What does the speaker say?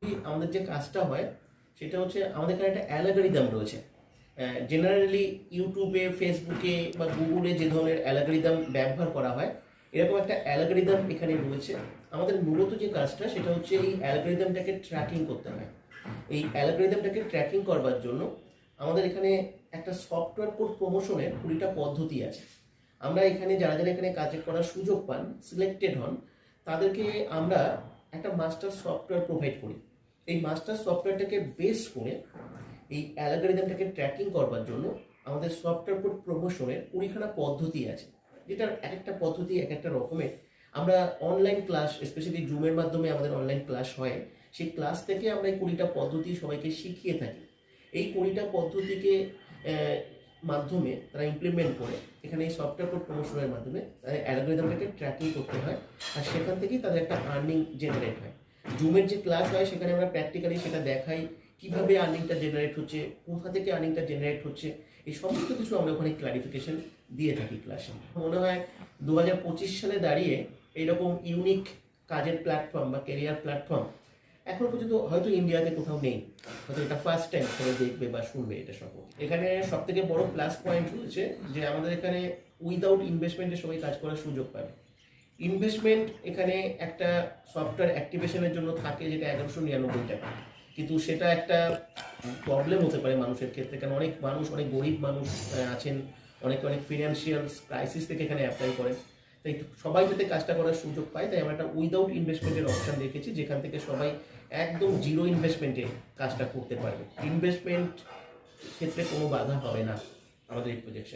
আমাদের যে কাজটা হয় সেটা হচ্ছে আমাদের এখানে একটা অ্যালগরিদম রয়েছে। জেনারেলি ইউটিউবে, ফেসবুকে বা গুগলে যে ধরনের অ্যালগরিদম ব্যবহার করা হয়, এরকম একটা অ্যালগরিদম এখানে রয়েছে। আমাদের মূলত যে কাজটা সেটা হচ্ছে এই অ্যালগরিদমটাকে ট্র্যাকিং করতে হয়। এই অ্যালগরিদমটাকে ট্র্যাকিং করবার জন্য আমাদের এখানে একটা সফটওয়্যার কোড প্রমোশনের 20টা পদ্ধতি আছে। আমরা এখানে যারা যারা এখানে কাজ করার সুযোগ পান, সিলেক্টেড হন, তাদেরকে আমরা একটা মাস্টার সফটওয়্যার প্রোভাইড করি। এই মাস্টার সফটওয়্যারটাকে বেস করে এই অ্যালগরিদমটাকে ট্র্যাকিং করবার জন্য আমাদের সফটওয়্যার কোড প্রমোশনের 20খানা পদ্ধতি আছে, যেটার এক একটা পদ্ধতি এক একটা রকমের। আমরা অনলাইন ক্লাস, স্পেশালি জুমের মাধ্যমে আমাদের অনলাইন ক্লাস হয়, সেই ক্লাস থেকে আমরা এই 20টা পদ্ধতি সবাইকে শিখিয়ে থাকি। এই 20টা পদ্ধতিকে মাধ্যমে তারা ইমপ্লিমেন্ট করে এখানে এই সফটওয়্যার কোড প্রমোশনের মাধ্যমে অ্যালগরিদমটাকে ট্র্যাকিং করতে হয়, আর সেখান থেকেই তাদের একটা আর্নিং জেনারেট হয়। জুমের যে ক্লাস হয় সেখানে আমরা প্র্যাকটিক্যালি সেটা দেখাই, কিভাবে আর্নিংটা জেনারেট হচ্ছে, কোথা থেকে আর্নিংটা জেনারেট হচ্ছে, এই সমস্ত কিছু আমরা ওখানে ক্লারিফিকেশন দিয়ে থাকি ক্লাসে। মনে হয় 2025 সালে দাঁড়িয়ে এইরকম ইউনিক কাজের প্ল্যাটফর্ম বা কেরিয়ার প্ল্যাটফর্ম এখন পর্যন্ত হয়তো ইন্ডিয়াতে কোথাও নেই। হয়তো এটা ফার্স্ট টাইম সবাই দেখবে বা শুনবে এটা সম্পর্কে। এখানে সব থেকে বড় প্লাস পয়েন্ট রয়েছে যে আমাদের এখানে উইদাউট ইনভেস্টমেন্টে সবাই কাজ করার সুযোগ পাবে। ইনভেস্টমেন্ট এখানে একটা সফটওয়্যার অ্যাক্টিভেশনের জন্য থাকে, যেটা 1199 টাকা, কিন্তু সেটা একটা প্রবলেম হতে পারে মানুষের ক্ষেত্রে, কারণ অনেক মানুষ, অনেক গরিব মানুষ আছেন, অনেকে অনেক ফিনান্সিয়াল ক্রাইসিস থেকে এখানে অ্যাপ্লাই করেন। তাই সবাই যাতে কাজটা করার সুযোগ পায়, তাই আমরা একটা উইদাউট ইনভেস্টমেন্টের অপশান রেখেছি, যেখান থেকে সবাই একদম জিরো ইনভেস্টমেন্টে কাজটা করতে পারবে। ইনভেস্টমেন্ট ক্ষেত্রে কোনো বাধা হবে না আমাদের এই প্রজেক্টে।